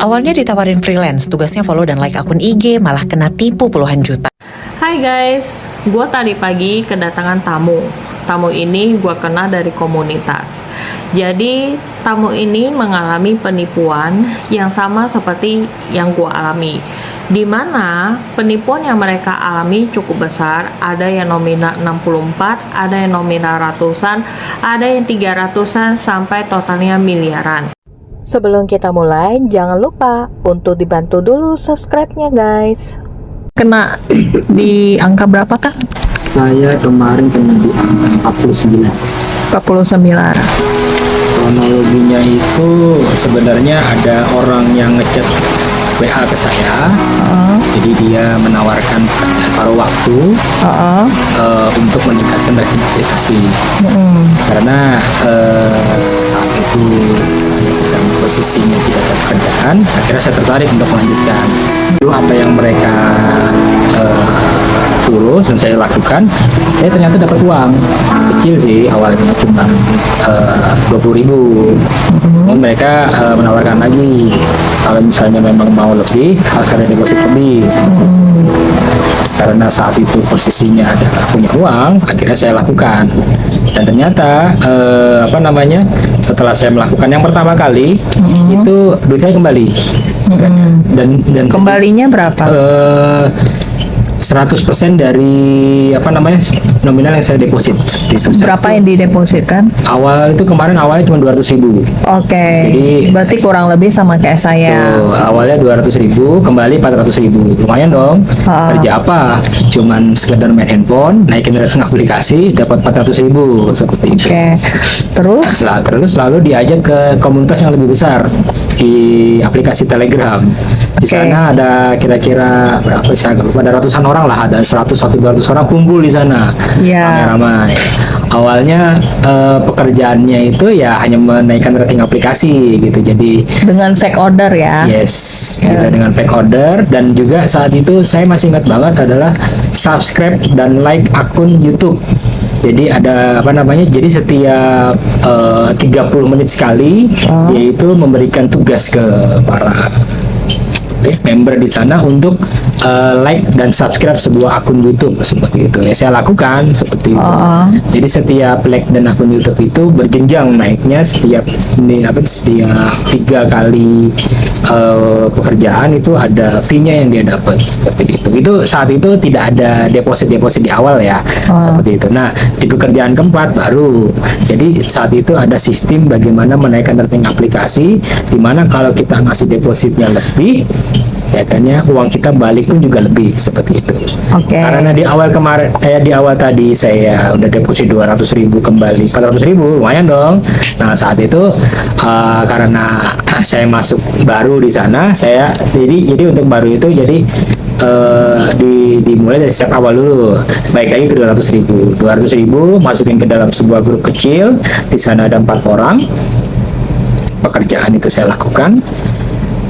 Awalnya ditawarin freelance, tugasnya follow dan like akun IG, malah kena tipu puluhan juta. Hai guys, gue tadi pagi kedatangan tamu. Tamu ini gue kenal dari komunitas. Jadi tamu ini mengalami penipuan yang sama seperti yang gue alami. Di mana penipuan yang mereka alami cukup besar, ada yang nominal 64, ada yang nominal ratusan, ada yang 300-an sampai totalnya miliaran. Sebelum kita mulai, jangan lupa untuk dibantu dulu subscribe-nya guys. Kena di angka berapa Kak? Saya kemarin kena di angka 49. 49. Kronologinya itu sebenarnya ada orang yang ngechat WA ke saya. Jadi dia menawarkan pekerjaan paruh waktu untuk meningkatkan rating aplikasi. Karena saat itu saya sedang posisinya tidak ada pekerjaan, akhirnya saya tertarik untuk melanjutkan. Lalu apa yang mereka suruh dan saya lakukan, saya ternyata dapat uang kecil sih, awalnya cuma 20.000. Dan mereka menawarkan lagi kalau misalnya memang mau lebih, akan deposit lebih. Karena saat itu posisinya adalah punya uang, akhirnya saya lakukan. Dan ternyata setelah saya melakukan yang pertama kali, itu duit saya kembali. Dan Kembalinya berapa? 100% dari nominal yang saya deposit. Berapa yang didepositkan? Awalnya cuma 200.000. Oke. Jadi berarti kurang lebih sama kayak saya. Awalnya 200.000, kembali 400.000. Lumayan dong. Kerja apa? Cuman sekedar main handphone, naikin rating aplikasi, dapat 400.000 seperti itu. Oke. Terus lalu diajak ke komunitas yang lebih besar di aplikasi Telegram. Di sana ada kira-kira berapa sih? Ada ratusan orang lah, ada 100-200 orang kumpul di sana. Ramai-ramai. Awalnya pekerjaannya itu ya hanya menaikkan rating aplikasi gitu. Jadi dengan fake order ya. Yes, gitu, dengan fake order. Dan juga saat itu saya masih ingat banget adalah subscribe dan like akun YouTube. Jadi ada jadi setiap 30 menit sekali yaitu memberikan tugas ke para member di sana untuk like dan subscribe sebuah akun YouTube seperti itu. Ya saya lakukan seperti itu. Jadi setiap like dan akun YouTube itu berjenjang naiknya setiap 3 kali pekerjaan itu ada fee-nya yang dia dapat seperti itu. Itu saat itu tidak ada deposit di awal ya. Seperti itu. Nah, di pekerjaan keempat baru. Jadi saat itu ada sistem bagaimana menaikkan rating aplikasi, di mana kalau kita ngasih depositnya lebih, ya kan ya, uang kita balik pun juga lebih seperti itu. Karena di awal tadi saya udah deposit 200.000, kembali 400.000, lumayan dong. Nah saat itu karena saya masuk baru di sana, jadi untuk baru itu jadi dimulai dari step awal dulu, baik lagi ke 200.000 masukin ke dalam sebuah grup kecil. Di sana ada 4 orang. Pekerjaan itu saya lakukan.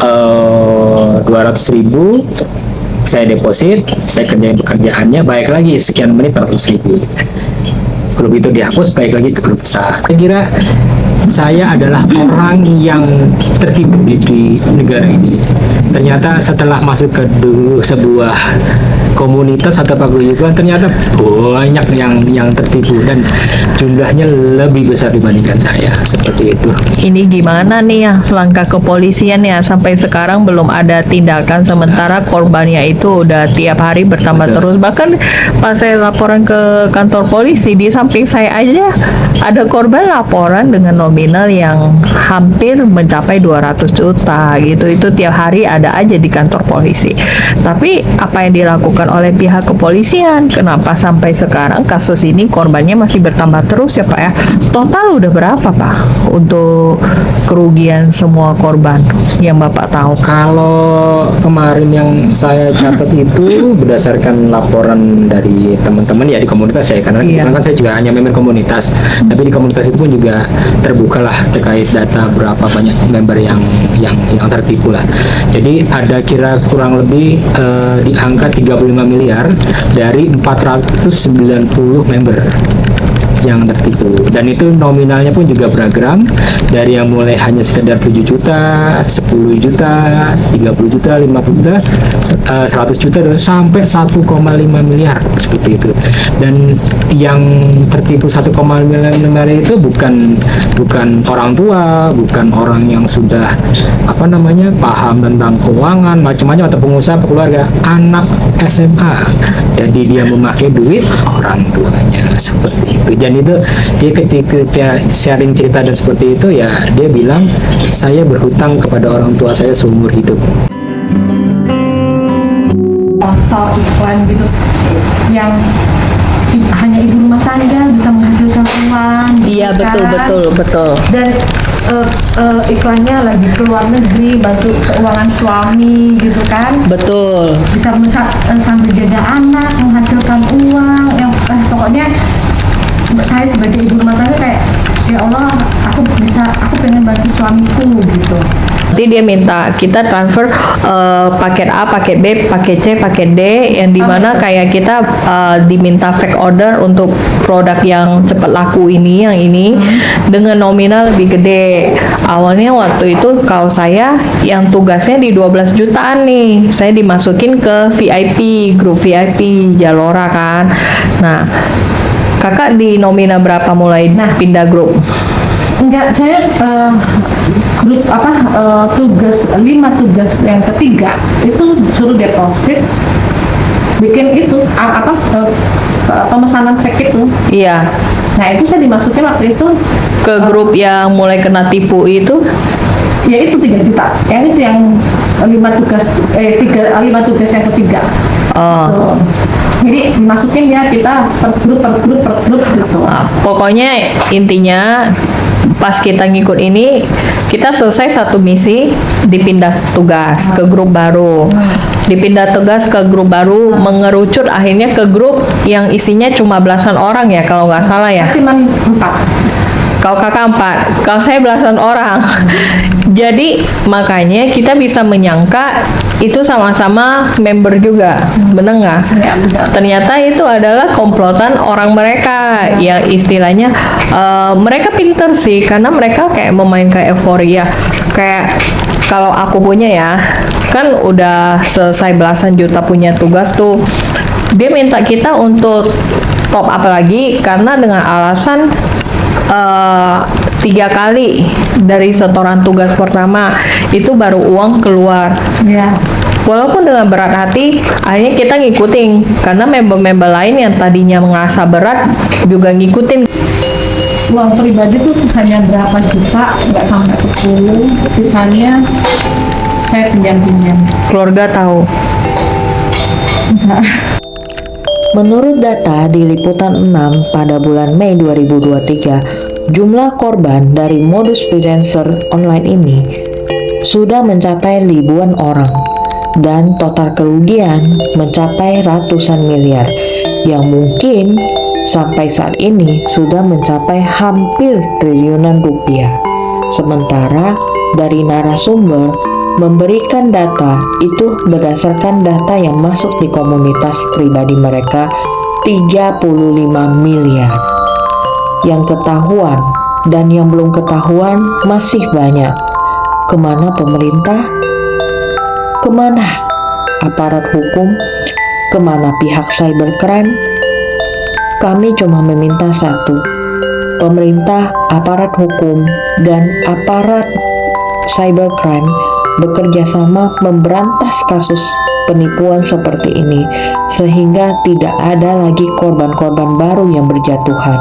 200.000 saya deposit, saya kerjain pekerjaannya, baik lagi sekian menit 400.000. Grup itu dihapus, baik lagi ke grup besar. Saya kira saya adalah orang yang tertipu di negara ini. Ternyata setelah masuk ke sebuah komunitas atau paguyuban, ternyata banyak yang tertipu dan jumlahnya lebih besar dibandingkan saya seperti itu. Ini gimana nih ya langkah kepolisian ya, sampai sekarang belum ada tindakan, sementara korbannya itu udah tiap hari bertambah terus. Bahkan pas saya laporan ke kantor polisi, di samping saya aja ada korban laporan dengan nominal yang hampir mencapai 200 juta gitu. Itu tiap hari ada aja di kantor polisi. Tapi apa yang dilakukan oleh pihak kepolisian, kenapa sampai sekarang kasus ini korbannya masih bertambah terus ya Pak ya? Total udah berapa Pak untuk kerugian semua korban yang Bapak tahu? Kalau kemarin yang saya catat itu berdasarkan laporan dari teman-teman ya di komunitas saya, karena kan saya juga hanya member komunitas, tapi di komunitas itu pun juga terbuka lah terkait data berapa banyak member yang tertipu lah. Jadi ada kurang lebih di angka 35 miliar dari 490 member. yang tertipu. Dan itu nominalnya pun juga beragam, dari yang mulai hanya sekedar 7 juta, 10 juta, 30 juta, 50 juta, 100 juta, sampai 1,5 miliar seperti itu. Dan yang tertipu 1,5 miliar itu bukan orang tua, bukan orang yang sudah paham tentang keuangan macam-macam atau pengusaha, keluarga, anak SMA. Jadi dia memakai duit orang tuanya seperti itu. Dan itu dia ketika sharing cerita dan seperti itu, ya dia bilang, saya berhutang kepada orang tua saya seumur hidup. Soal iklan gitu yang hanya ibu rumah tangga bisa menghasilkan uang gitu Iya, kan. betul. Dan iklannya lagi ke luar negeri, masuk keuangan suami gitu kan, Betul. bisa sambil jaga anak, menghasilkan uang yang pokoknya saya sebagai ibu rumah tangga kayak, ya Allah, aku pengen bantu suamiku gitu. Nanti dia minta kita transfer paket A, paket B, paket C, paket D, yang dimana kayak kita diminta fake order untuk produk yang cepat laku ini, yang ini dengan nominal lebih gede. Awalnya waktu itu kalau saya yang tugasnya di 12 jutaan nih, saya dimasukin ke VIP, grup VIP Jalora kan. Nah, kakak di nominal berapa mulai pindah grup? Enggak, saya grup tugas 5 tugas yang ketiga itu suruh deposit, bikin itu pemesanan fake itu. Iya, Nah itu saya dimasukin waktu itu ke grup yang mulai kena tipu itu. ya itu 3 juta. Yang itu yang 5 tugas 5 tugas yang ketiga. Oh. Tuh. Jadi dimasukin ya kita per grup gitu. Nah, pokoknya intinya pas kita ngikut ini, kita selesai satu misi, dipindah tugas ke grup baru. Dipindah tugas ke grup baru, mengerucut akhirnya ke grup yang isinya cuma belasan orang ya kalau nggak salah ya. Cuman 4. Kalau kakak 4, kalau saya belasan orang. Jadi makanya kita bisa menyangka itu sama-sama member juga, bener nggak? Ya, benar. Ternyata itu adalah komplotan orang mereka, yang istilahnya mereka pinter sih, karena mereka kayak memainkan euforia. Kayak kalau aku punya ya, kan udah selesai belasan juta punya tugas tuh, dia minta kita untuk top up lagi karena dengan alasan 3 kali dari setoran tugas pertama itu baru uang keluar. Ya. Walaupun dengan berat hati, akhirnya kita ngikutin karena member-member lain yang tadinya merasa berat juga ngikutin. Uang pribadi tuh hanya berapa juta, nggak sampai 10, sisanya saya pinjam-pinjam. Keluarga tahu. Menurut data di Liputan 6 pada bulan Mei 2023, jumlah korban dari modus freelancer online ini sudah mencapai ribuan orang dan total kerugian mencapai ratusan miliar yang mungkin sampai saat ini sudah mencapai hampir triliunan rupiah. Sementara dari narasumber memberikan data itu berdasarkan data yang masuk di komunitas pribadi mereka 35 miliar. Yang ketahuan dan yang belum ketahuan masih banyak. Kemana pemerintah? Kemana aparat hukum? Kemana pihak cybercrime? Kami cuma meminta satu, pemerintah, aparat hukum, dan aparat cybercrime bekerja sama memberantas kasus penipuan seperti ini sehingga tidak ada lagi korban-korban baru yang berjatuhan.